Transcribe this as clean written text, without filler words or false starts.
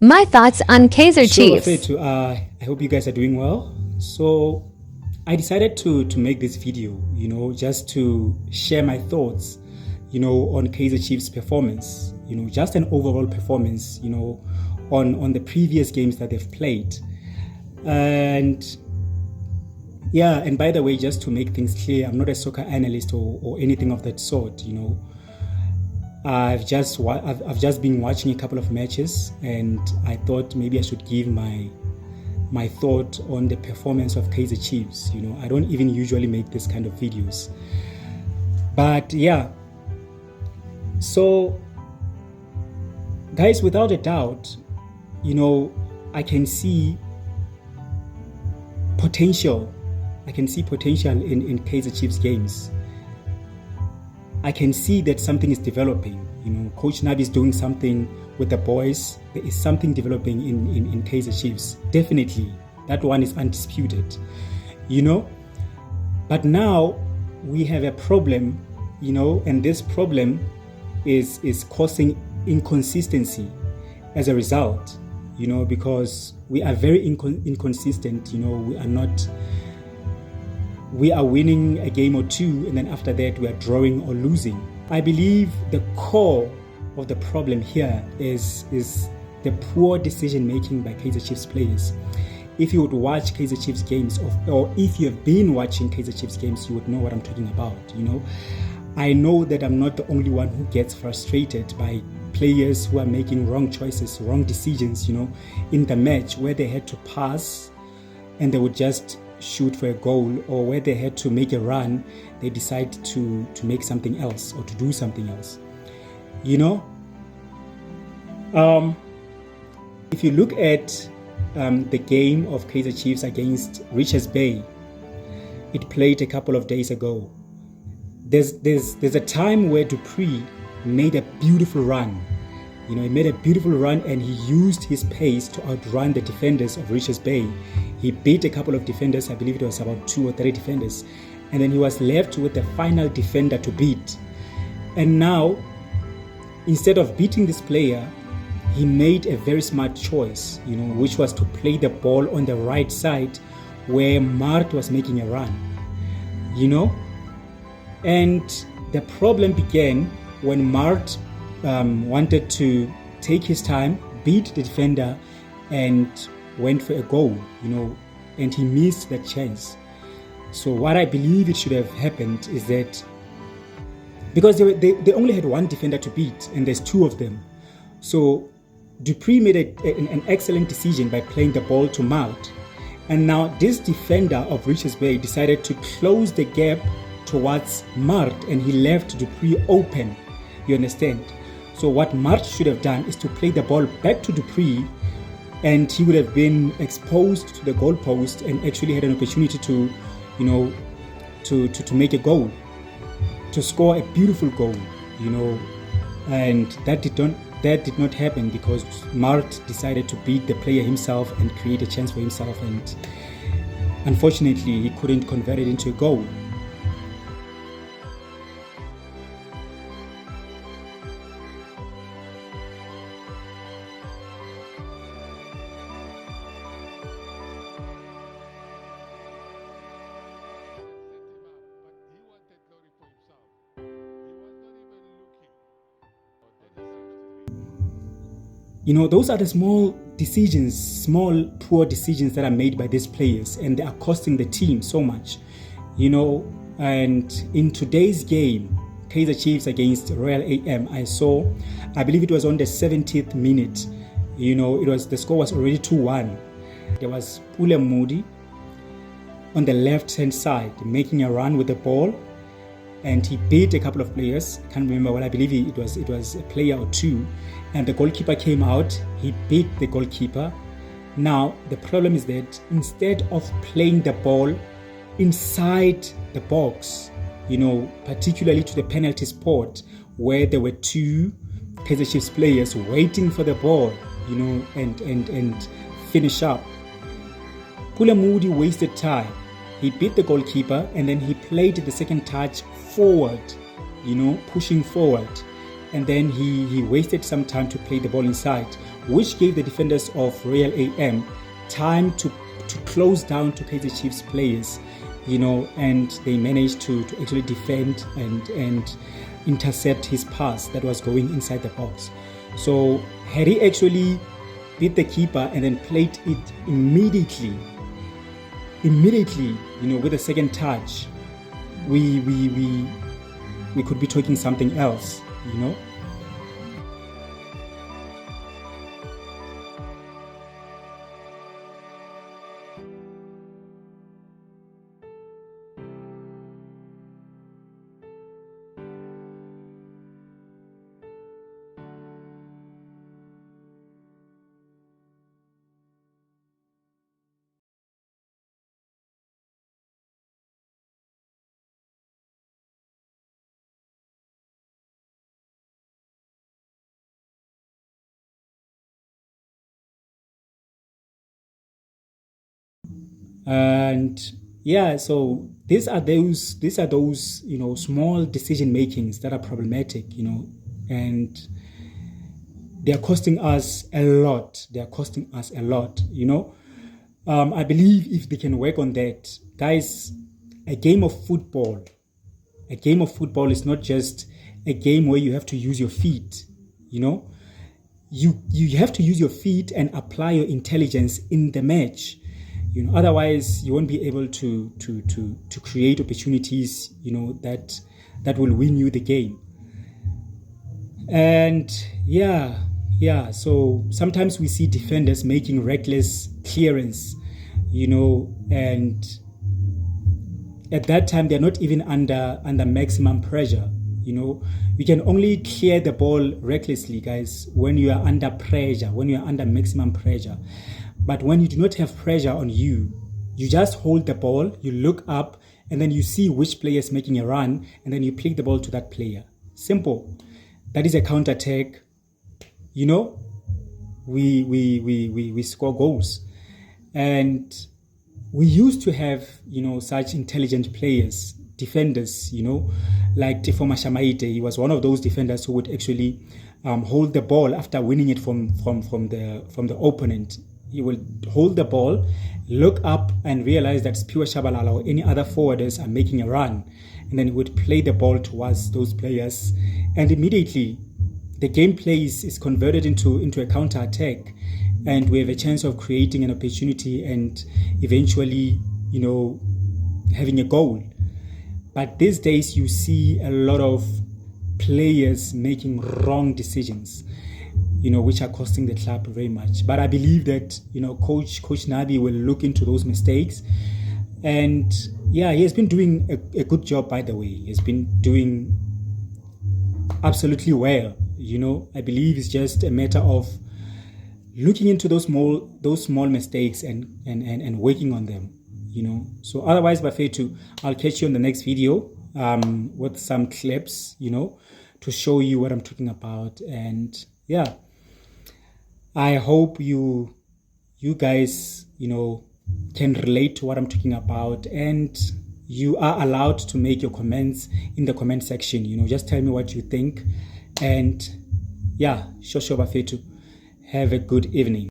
My thoughts on Kaizer Chiefs. I hope you guys are doing well. So I decided to make this video, just to share my thoughts, on Kaizer Chiefs performance, just an overall performance, on the previous games that they've played. And yeah, and by the way, just to make things clear, I'm not a soccer analyst or anything of that sort, I've just been watching a couple of matches, and I thought maybe I should give my thought on the performance of Kaizer Chiefs. I don't even usually make this kind of videos, but yeah. So, guys, without a doubt, I can see potential. I can see potential in Kaizer Chiefs games. I can see that something is developing. Coach Nabi is doing something with the boys. There is something developing in Kaizer Chiefs. Definitely. That one is undisputed. But now we have a problem, and this problem is causing inconsistency as a result, because we are very inconsistent. We are winning a game or two, and then after that we are drawing or losing. I believe the core of the problem here is the poor decision making by Kaizer Chiefs players. If you would watch Kaizer Chiefs games, or if you have been watching Kaizer Chiefs games, you would know what I'm talking about. I know that I'm not the only one who gets frustrated by players who are making wrong choices, wrong decisions, in the match, where they had to pass and they would just shoot for a goal, or where they had to make a run, they decide to make something else or to do something else. If you look at the game of Kaizer Chiefs against Richards Bay, it played a couple of days ago. There's a time where Dupree made a beautiful run. He made a beautiful run, and he used his pace to outrun the defenders of Richards Bay. He beat a couple of defenders. I believe it was about 2 or 3 defenders. And then he was left with the final defender to beat. And now, instead of beating this player, he made a very smart choice, which was to play the ball on the right side where Mart was making a run. And the problem began when Mart wanted to take his time, beat the defender, and went for a goal, and he missed that chance. So what I believe it should have happened is that, because they only had one defender to beat, and there's 2 of them. So Dupree made an excellent decision by playing the ball to Malt. And now this defender of Richards Bay decided to close the gap towards Mart, and he left Dupree open. You understand? So what Mart should have done is to play the ball back to Dupree, and he would have been exposed to the goalpost and actually had an opportunity to make a goal, to score a beautiful goal, and that did not happen because Mart decided to beat the player himself and create a chance for himself, and unfortunately he couldn't convert it into a goal. Those are the small poor decisions that are made by these players, and they are costing the team so much. And in today's game, Kaizer Chiefs against Royal AM, I believe it was on the 70th minute, the score was already 2-1. There was Pule Moody on the left-hand side making a run with the ball, and he beat a couple of players. I can't remember what. I believe it was a player or 2, and the goalkeeper came out. He beat the goalkeeper. Now the problem is that instead of playing the ball inside the box, particularly to the penalty spot where there were 2 Kaizer Chiefs players waiting for the ball, and finish up, Pule Moody wasted time. He beat the goalkeeper, and then he played the second touch forward, pushing forward. And then he wasted some time to play the ball inside, which gave the defenders of Royal AM time to close down to Kaizer Chiefs players, and they managed to actually defend and intercept his pass that was going inside the box. So had he actually beat the keeper and then played it immediately, with a second touch, we could be talking something else, And yeah, so these are those small decision makings that are problematic, and they're costing us a lot. I believe if they can work on that, guys, a game of football is not just a game where you have to use your feet. You have to use your feet and apply your intelligence in the match. Otherwise you won't be able to create opportunities, that will win you the game. And so sometimes we see defenders making reckless clearance, and at that time they're not even under maximum pressure. You can only clear the ball recklessly, guys, when you are under pressure, when you are under maximum pressure. But when you do not have pressure on you, you just hold the ball, you look up, and then you see which player is making a run, and then you play the ball to that player. Simple. That is a counter-attack. We score goals. And we used to have, such intelligent players, defenders, like Tefo Mashamaite. He was one of those defenders who would actually hold the ball after winning it from the opponent. He will hold the ball, look up and realize that Spiwa Shabalala or any other forwarders are making a run, and then he would play the ball towards those players, and immediately the gameplay is converted into a counter-attack, and we have a chance of creating an opportunity and eventually, having a goal. But these days you see a lot of players making wrong decisions, which are costing the club very much. But I believe that, Coach Nabi will look into those mistakes. And he has been doing a good job, by the way. He has been doing absolutely well. I believe it's just a matter of looking into those small mistakes and working on them, So otherwise, Bafetu, I'll catch you in the next video with some clips, to show you what I'm talking about. And I hope you guys, can relate to what I'm talking about, and you are allowed to make your comments in the comment section. Just tell me what you think. And Shosho Bafetu, have a good evening.